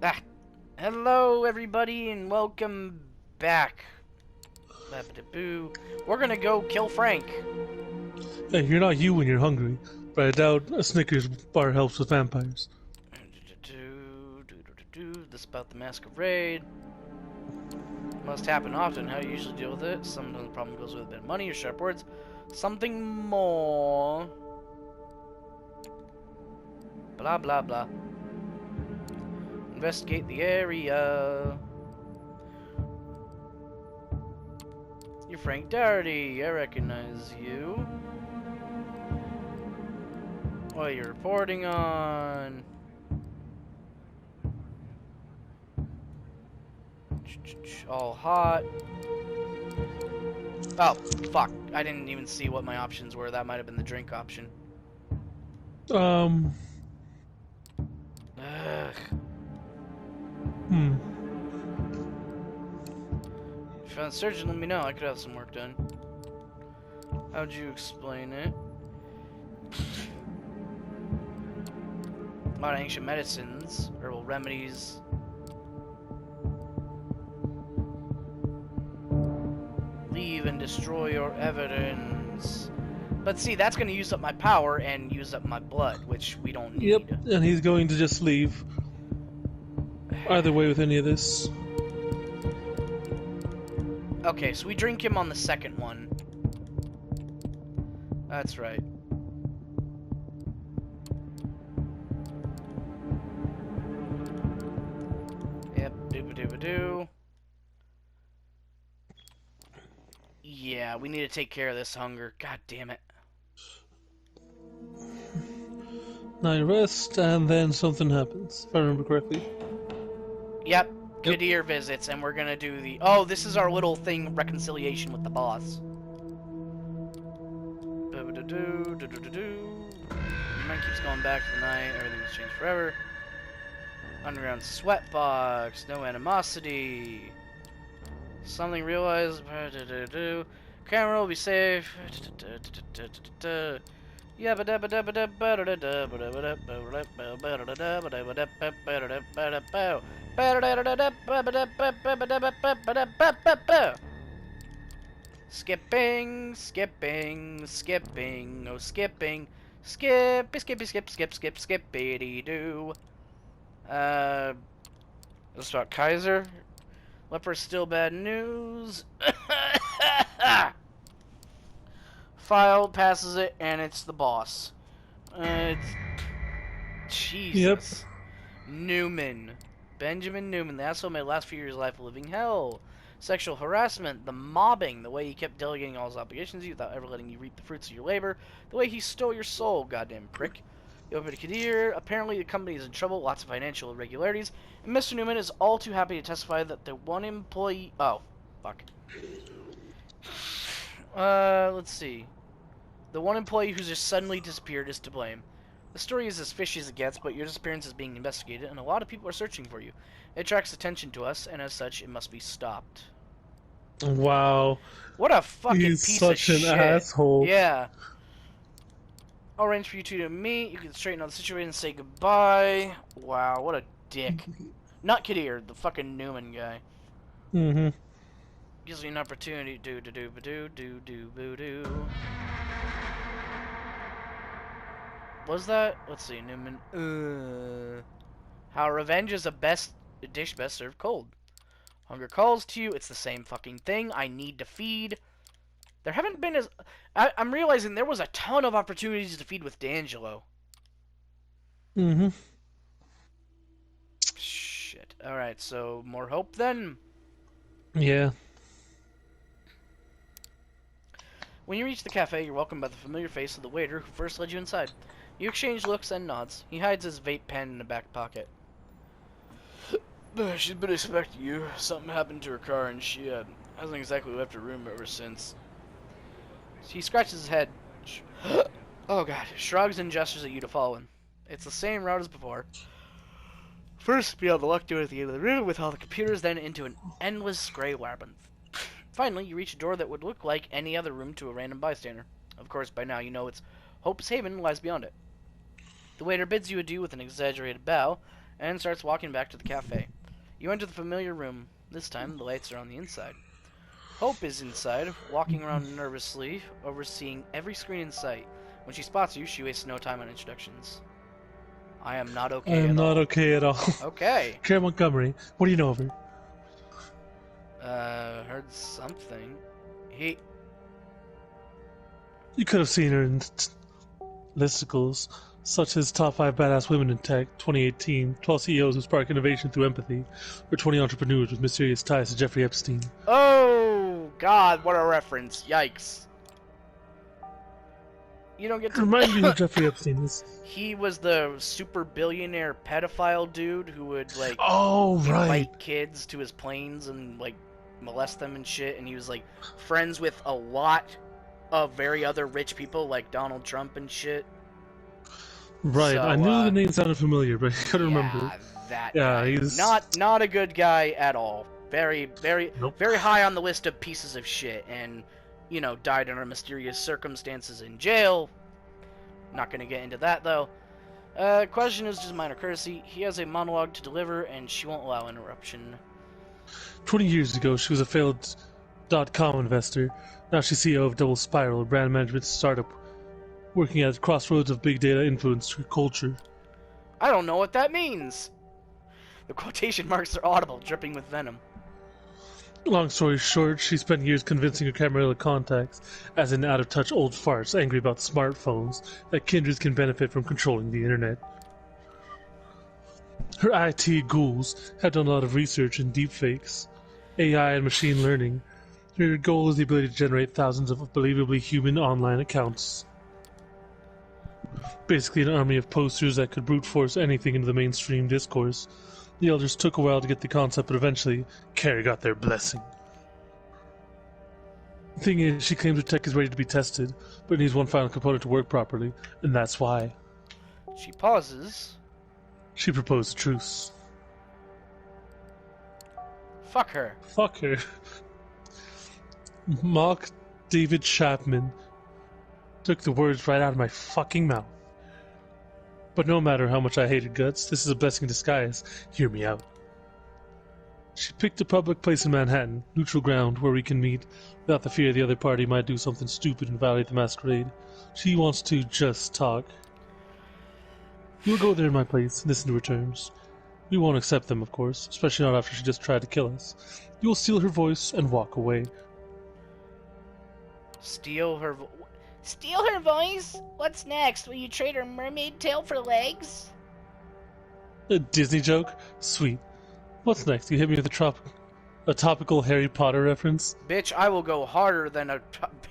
Ah, hello everybody and welcome back. Boo. We're gonna go kill Frank. Hey, you're not you when you're hungry, but I doubt a Snickers bar helps with vampires. This is about the masquerade. Must happen often. How do you usually deal with it? Sometimes the problem goes with a bit of money or sharp words. Something more. Blah blah blah. Investigate the area. You're Frank Doherty. I recognize you. What are you reporting on? All hot. Oh, fuck. I didn't even see what my options were. That might have been the drink option. Um, Ugh. hmm. If you found a surgeon, let me know. I could have some work done. How'd you explain it? A lot of ancient medicines, herbal remedies. Leave and destroy your evidence. But see, that's going to use up my power and use up my blood, which we don't Yep, need. and he's going to just leave. Either way with any of this. Okay, so we drink him on the second one. That's right. Yep, dooba-dooba-doo. Yeah, we need to take care of this hunger. God damn it. 9 rest, and then something happens, if I remember correctly. Yep, Yep. Kadir visits, and we're gonna do the... Oh, this is our little thing, reconciliation with the boss. Do-do-do-do-do-do-do. Mind keeps going back to the night, everything's changed forever. Underground sweatbox, no animosity. Something realized. Camera will be safe. Skipping, skipping, skipping, oh skipping, skippity doo. Let's start Kaiser. Leper's still bad news. File passes it, and it's the boss. It's Yep. Jesus. Newman. Benjamin Newman. The asshole made the last few years of life a living hell. Sexual harassment, the mobbing, the way he kept delegating all his obligations to you without ever letting you reap the fruits of your labor, the way he stole your soul, goddamn prick. You open to Kadir. Apparently, the company is in trouble, lots of financial irregularities, and Mr. Newman is all too happy to testify that the one employee. Oh, fuck. Let's see. The one employee who's just suddenly disappeared is to blame. The story is as fishy as it gets, but your disappearance is being investigated, and a lot of people are searching for you. It attracts attention to us, and as such, it must be stopped. Wow. What a fucking He's piece of such an shit. asshole. Yeah. I'll arrange for you two to meet. You can straighten out the situation and say goodbye. Wow, what a dick. Not Kadir, the fucking Newman guy. Mm-hmm. Gives me an opportunity. Do do do do do do do do. Was that? Let's see, Newman. How revenge is a dish best served cold. Hunger calls to you. It's the same fucking thing. I need to feed. There haven't been as... I'm realizing there was a ton of opportunities to feed with D'Angelo. Mm-hmm. Shit. Alright, so more hope then? Yeah. When you reach the cafe, you're welcomed by the familiar face of the waiter who first led you inside. You exchange looks and nods. He hides his vape pen in a back pocket. She's been expecting you. Something happened to her car and she hasn't exactly left her room ever since. He scratches his head. Oh god. Shrugs and gestures at you to follow him. It's the same route as before. First, beyond the luck door at the end of the room with all the computers, then into an endless gray labyrinth. Finally, you reach a door that would look like any other room to a random bystander. Of course, by now you know it's Hope's Haven lies beyond it. The waiter bids you adieu with an exaggerated bow, and starts walking back to the cafe. You enter the familiar room. This time, the lights are on the inside. Hope is inside, walking around nervously, overseeing every screen in sight. When she spots you, she wastes no time on introductions. I am not I okay am at not all. okay at all. Okay. Karen Montgomery, what do you know of her? Heard something. You could have seen her in listicles, such as Top 5 Badass Women in Tech 2018, 12 CEOs who spark innovation through empathy, or 20 entrepreneurs with mysterious ties to Jeffrey Epstein. Oh, God, what a reference. Yikes. You don't get to... Remind me who Jeffrey Epstein is. He was the super billionaire pedophile dude who would, like, Oh, right. invite kids to his planes and, like, molest them and shit, and he was, like, friends with a lot of very other rich people, like Donald Trump and shit. Right, So, I knew the name sounded familiar, but I couldn't remember. That Yeah, guy. he's... Not a good guy at all. Very, very, Nope. very high on the list of pieces of shit, and, you know, died under mysterious circumstances in jail. Not gonna get into that, though. Question is just minor courtesy. He has a monologue to deliver, and she won't allow interruption. 20 years ago, she was a failed .com investor. Now she's CEO of Double Spiral, a brand management startup, working at the crossroads of big data influence culture. I don't know what that means. The quotation marks are audible, dripping with venom. Long story short, she spent years convincing her Camarilla contacts, as in out-of-touch old farts angry about smartphones, that kindreds can benefit from controlling the internet. Her IT ghouls have done a lot of research in deepfakes, AI and machine learning. Her goal is the ability to generate thousands of believably human online accounts. Basically an army of posters that could brute force anything into the mainstream discourse. The elders took a while to get the concept, but eventually, Carrie got their blessing. The thing is, she claims her tech is ready to be tested, but it needs one final component to work properly, and that's why. She pauses. She proposed a truce. Fuck her. Fuck her. Mock David Chapman took the words right out of my fucking mouth. But no matter how much I hated Guts, this is a blessing in disguise. Hear me out. She picked a public place in Manhattan, neutral ground where we can meet, without the fear the other party might do something stupid and violate the masquerade. She wants to just talk. You'll go there in my place and listen to her terms. We won't accept them, of course, especially not after she just tried to kill us. You will steal her voice and walk away. Steal her voice? What's next? Will you trade her mermaid tail for legs? A Disney joke? Sweet. What's next? You hit me with a topical Harry Potter reference? Bitch, I will go harder than a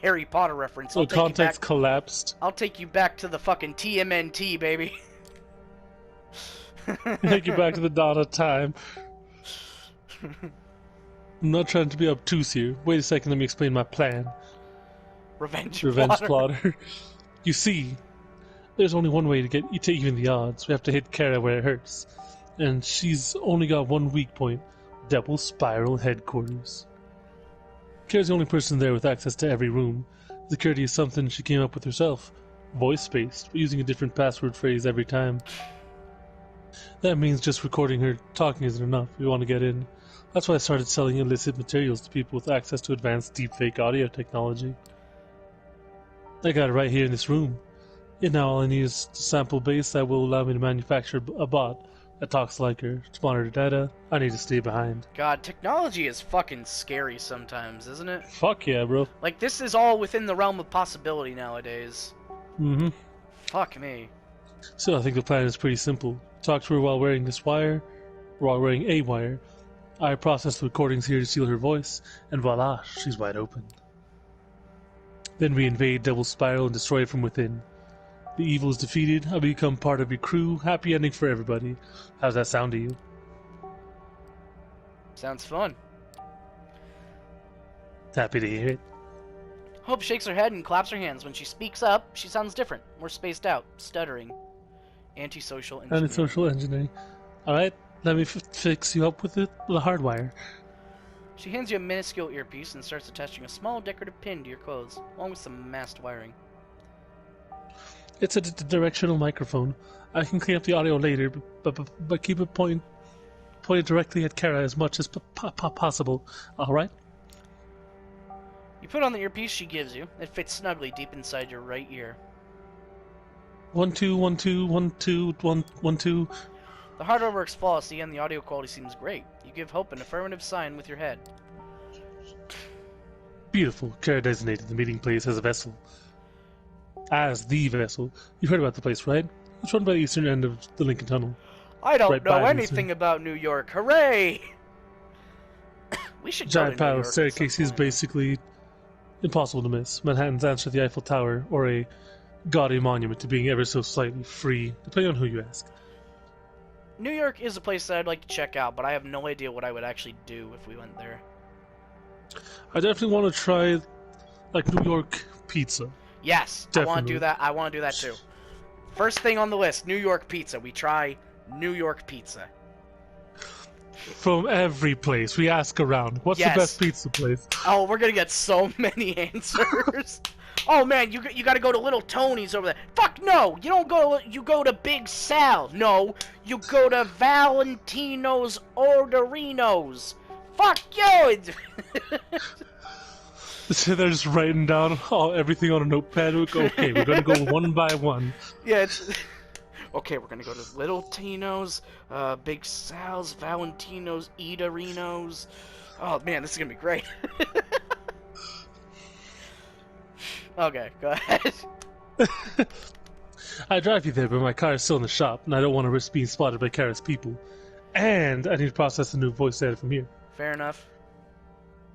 Harry Potter reference. So context collapsed. I'll take you back to the fucking TMNT, baby. Take you back to the dawn of time. I'm not trying to be obtuse here. Wait a second, let me explain my plan. Revenge plotter. You see, there's only one way to get to even the odds. We have to hit Kara where it hurts. And she's only got one weak point. Double Spiral headquarters. Kara's the only person there with access to every room. Security is something she came up with herself. Voice-based, but using a different password phrase every time. That means just recording her talking isn't enough. We want to get in. That's why I started selling illicit materials to people with access to advanced deepfake audio technology. I got it right here in this room. And now all I need is a sample base that will allow me to manufacture a bot that talks like her. To monitor data, I need to stay behind. God, technology is fucking scary sometimes, isn't it? Fuck yeah, bro. Like, this is all within the realm of possibility nowadays. Mm-hmm. Fuck me. So I think the plan is pretty simple. Talk to her while wearing this wire, or while wearing a wire. I process the recordings here to steal her voice, and voila, she's wide open. Then we invade Double Spiral and destroy it from within. The evil is defeated, I become part of your crew, happy ending for everybody. How's that sound to you? Sounds fun. Happy to hear it. Hope shakes her head and claps her hands. When she speaks up, she sounds different, more spaced out, stuttering. Antisocial engineering. Antisocial engineering. Alright, let me fix you up with the hardwire. She hands you a minuscule earpiece and starts attaching a small decorative pin to your clothes, along with some masked wiring. It's a directional microphone. I can clean up the audio later, but keep it pointed directly at Kara as much as possible. All right? You put on the earpiece she gives you. It fits snugly deep inside your right ear. 1 2 1 2 1 2 1 1 2. The hardware works flawlessly and the audio quality seems great. You give Hope an affirmative sign with your head. Beautiful. Kara designated the meeting place as a vessel. As the vessel. You've heard about the place, right? It's run by the eastern end of the Lincoln Tunnel. I don't Right know by anything about New York. Hooray! We should go Giant to New pile York of at staircases some is point. basically impossible to miss. Manhattan's answer to the Eiffel Tower, or a gaudy monument to being ever so slightly free, depending on who you ask. New York is a place that I'd like to check out, but I have no idea what I would actually do if we went there. I definitely want to try, like, New York pizza. Yes, Definitely. I want to do that. I want to do that too. First thing on the list, New York pizza. We try New York pizza. From every place, we ask around, what's Yes. the best pizza place? Oh, we're gonna get so many answers. Oh man, you gotta go to Little Tony's over there. Fuck no, you don't go. You go to Big Sal. No, you go to Valentino's Orderinos. Fuck you. They're just writing down everything on a notepad. Okay, we're gonna go one by one. Yeah, it's... Okay, we're gonna go to Little Tino's, Big Sal's, Valentino's, Eaterinos. Oh man, this is gonna be great. Okay, go ahead. I drive you there, but my car is still in the shop, and I don't want to risk being spotted by Kara's people. And I need to process the new voice data from here. Fair enough.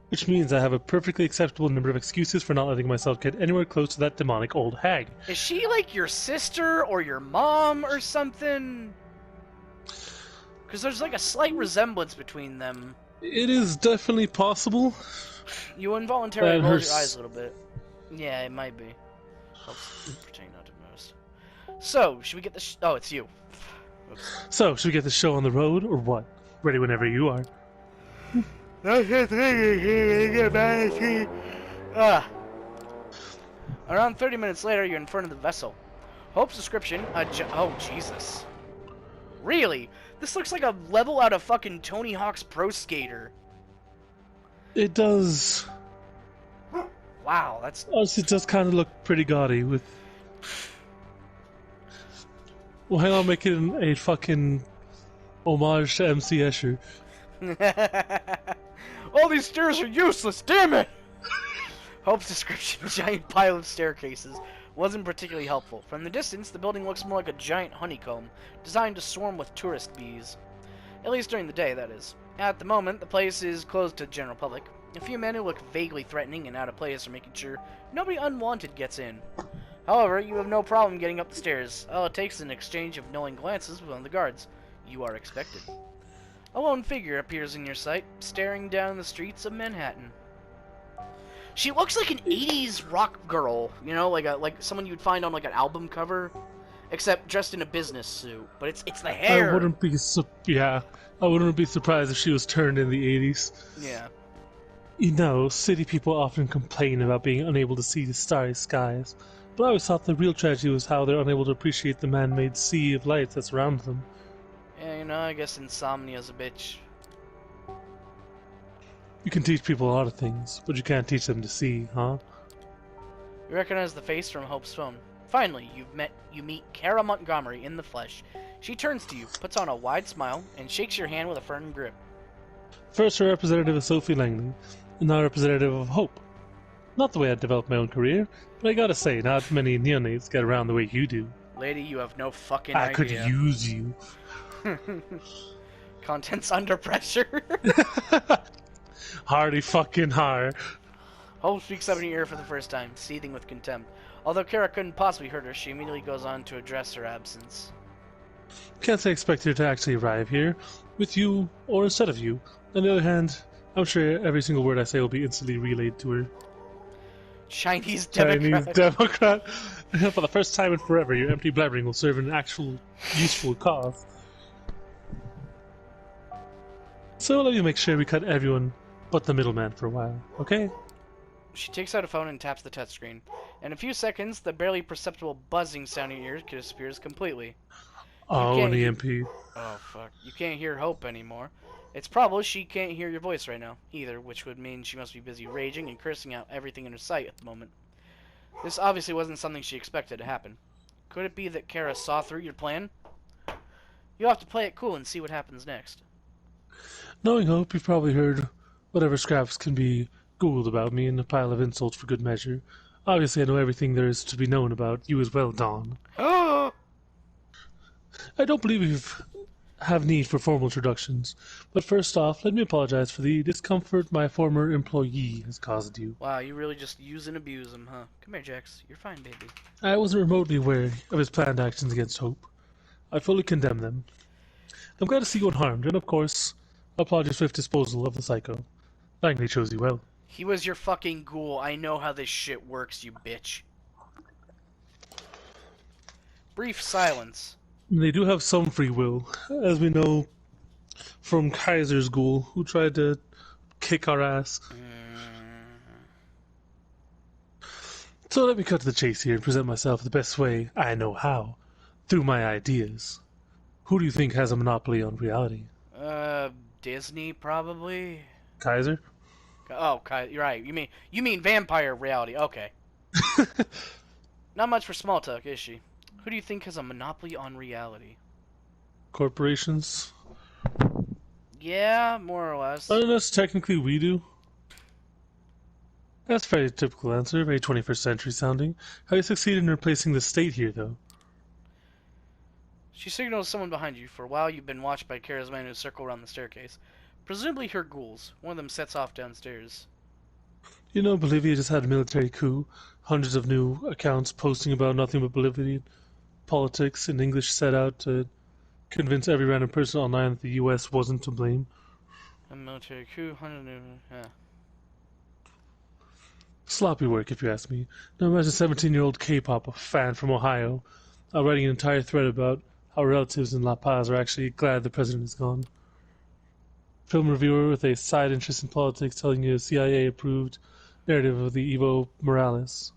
Which means I have a perfectly acceptable number of excuses for not letting myself get anywhere close to that demonic old hag. Is she like your sister or your mom or something? Because there's like a slight resemblance between them. It is definitely possible. You involuntarily That rolled hurts. your eyes a little bit. Yeah, it might be. Helps pretend not to notice. So, should we get the oh, it's you. Oops. So, should we get the show on the road, or what? Ready whenever you are. Around 30 minutes later, you're in front of the vessel. Hope's description, oh, Jesus. Really? This looks like a level out of fucking Tony Hawk's Pro Skater. It does. Wow, that's... Honestly, it does kind of look pretty gaudy with... Well, hang on, make it a fucking homage to MC Escher. All these stairs are useless, damn it! Hope's description, giant pile of staircases, wasn't particularly helpful. From the distance, the building looks more like a giant honeycomb, designed to swarm with tourist bees. At least during the day, that is. At the moment, the place is closed to the general public. A few men who look vaguely threatening and out of place are making sure nobody unwanted gets in. However, you have no problem getting up the stairs. All it takes is an exchange of knowing glances with one of the guards. You are expected. A lone figure appears in your sight, staring down the streets of Manhattan. She looks like an 80s rock girl, you know, like someone you'd find on like an album cover, except dressed in a business suit. But it's the hair. I wouldn't be surprised if she was turned in the 80s. Yeah. You know, city people often complain about being unable to see the starry skies, but I always thought the real tragedy was how they're unable to appreciate the man-made sea of lights that surrounds them. Yeah, you know, I guess insomnia's a bitch. You can teach people a lot of things, but you can't teach them to see, huh? You recognize the face from Hope's phone. Finally, you meet Kara Montgomery in the flesh. She turns to you, puts on a wide smile, and shakes your hand with a firm grip. First, a representative of Sophie Langley, and now a representative of Hope. Not the way I'd develop my own career, but I gotta say, not many neonates get around the way you do. Lady, you have no fucking I idea. could use you. Contents under pressure. Hardy fucking har. Hope speaks up in your ear for the first time, seething with contempt. Although Kara couldn't possibly hurt her, she immediately goes on to address her absence. Can't say I expect her to actually arrive here, with you, or instead of you. On the other hand, I'm sure every single word I say will be instantly relayed to her. Chinese Democrat. Chinese Democrat. For the first time in forever, your empty blabbering will serve an actual, useful cause. So let me make sure we cut everyone but the middleman for a while, okay? She takes out a phone and taps the touchscreen. In a few seconds, the barely perceptible buzzing sound in your ears disappears completely. You Oh, an can't hear. EMP. Oh fuck! You can't hear Hope anymore. It's probable she can't hear your voice right now either, which would mean she must be busy raging and cursing out everything in her sight at the moment. This obviously wasn't something she expected to happen. Could it be that Kara saw through your plan? You'll have to play it cool and see what happens next. Knowing Hope, you've probably heard whatever scraps can be Googled about me in a pile of insults for good measure. Obviously, I know everything there is to be known about you as well, Dawn. Oh! I don't believe we have need for formal introductions, but first off, let me apologize for the discomfort my former employee has caused you. Wow, you really just use and abuse him, huh? Come here, Jax. You're fine, baby. I wasn't remotely aware of his planned actions against Hope. I fully condemn them. I'm glad to see you unharmed, and of course, I applaud your swift disposal of the psycho. Langley chose you well. He was your fucking ghoul. I know how this shit works, you bitch. Brief silence. They do have some free will, as we know from Kaiser's ghoul, who tried to kick our ass. So let me cut to the chase here and present myself the best way I know how, through my ideas. Who do you think has a monopoly on reality? Disney, probably? Kaiser? Oh, you're right. You mean vampire reality. Okay. Not much for small talk, is she? Who do you think has a monopoly on reality? Corporations? Yeah, more or less. Unless technically we do. That's a very typical answer, very 21st century sounding. How you succeeded in replacing the state here, though? She signals someone behind you. For a while, you've been watched by Kara's men who circle around the staircase. Presumably her ghouls. One of them sets off downstairs. You know, Bolivia just had a military coup. Hundreds of new accounts posting about nothing but Bolivian politics, and English set out to convince every random person online that the U.S. wasn't to blame. A military coup, yeah. Sloppy work, if you ask me. Now imagine a 17-year-old K-pop fan from Ohio writing an entire thread about how relatives in La Paz are actually glad the president is gone. Film reviewer with a side interest in politics telling you a CIA-approved narrative of the Evo Morales.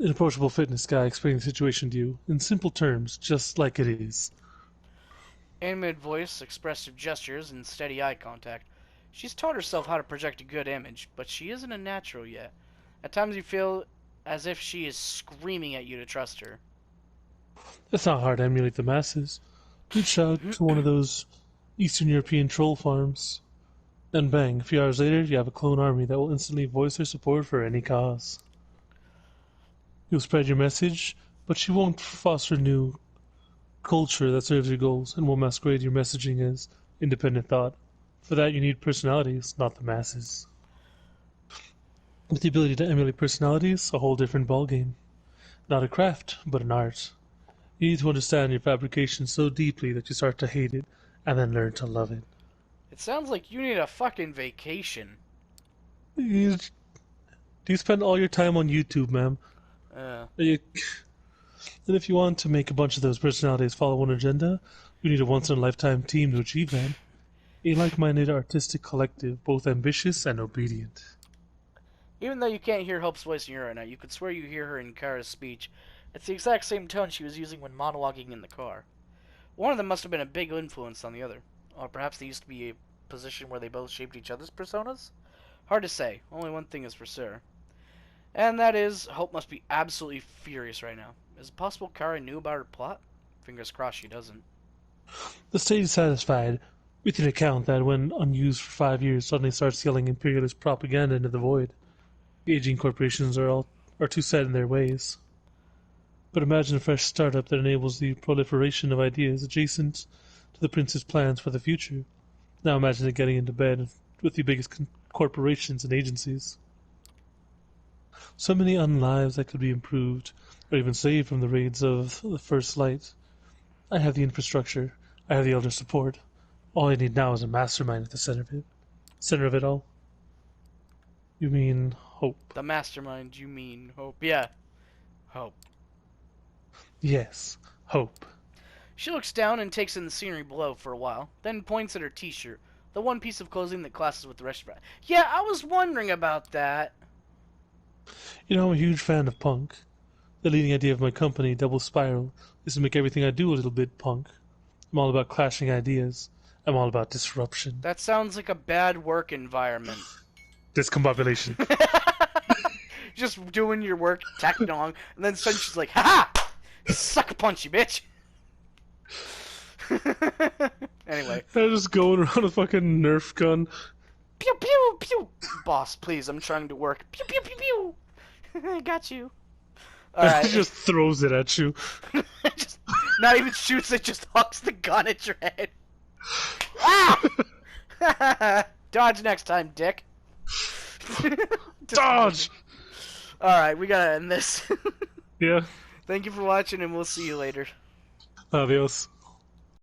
An approachable fitness guy explaining the situation to you, in simple terms, just like it is. Animated voice, expressive gestures, and steady eye contact. She's taught herself how to project a good image, but she isn't a natural yet. At times you feel as if she is screaming at you to trust her. It's not hard to emulate the masses. Reach out to one of those Eastern European troll farms. Then bang, a few hours later, you have a clone army that will instantly voice their support for any cause. You'll spread your message, but you won't foster new culture that serves your goals and will masquerade your messaging as independent thought. For that, you need personalities, not the masses. With the ability to emulate personalities, a whole different ballgame. Not a craft, but an art. You need to understand your fabrication so deeply that you start to hate it, and then learn to love it. It sounds like you need a fucking vacation. Do you spend all your time on YouTube, ma'am? And if you want to make a bunch of those personalities follow one agenda, you need a once-in-a-lifetime team to achieve that. A like-minded artistic collective, both ambitious and obedient. Even though you can't hear Hope's voice in your right now, you could swear you hear her in Kara's speech. It's the exact same tone she was using when monologuing in the car. One of them must have been a big influence on the other. Or perhaps they used to be a position where they both shaped each other's personas? Hard to say. Only one thing is for sure. And that is, Hope must be absolutely furious right now. Is it possible Kara knew about her plot? Fingers crossed she doesn't. The state is satisfied with an account that, when unused for 5 years, suddenly starts yelling imperialist propaganda into the void. The aging corporations are too set in their ways. But imagine a fresh startup that enables the proliferation of ideas adjacent to the prince's plans for the future. Now imagine it getting into bed with the biggest corporations and agencies. So many unlives that could be improved, or even saved from the raids of the First Light. I have the infrastructure. I have the elder support. All I need now is a mastermind at the center of it. Center of it all. You mean Hope? The mastermind, you mean Hope? Yeah, Hope. Yes, Hope. She looks down and takes in the scenery below for a while, then points at her t-shirt, the one piece of clothing that clashes with the rest of her. Yeah, I was wondering about that. You know, I'm a huge fan of punk. The leading idea of my company, Double Spiral, is to make everything I do a little bit punk. I'm all about clashing ideas. I'm all about disruption. That sounds like a bad work environment. Discombobulation. Just doing your work, tacking along, and then suddenly she's like, "Ha ha! Suck a punch, you bitch!" Anyway. I'm just going around a fucking Nerf gun. Pew pew pew! Boss, please, I'm trying to work. Pew pew pew pew! I got you. Alright. He just throws it at you. Just, not even shoots it, just hucks the gun at your head. Ah! Dodge next time, dick. Dodge! Alright, we gotta end this. Yeah. Thank you for watching, and we'll see you later. Adios.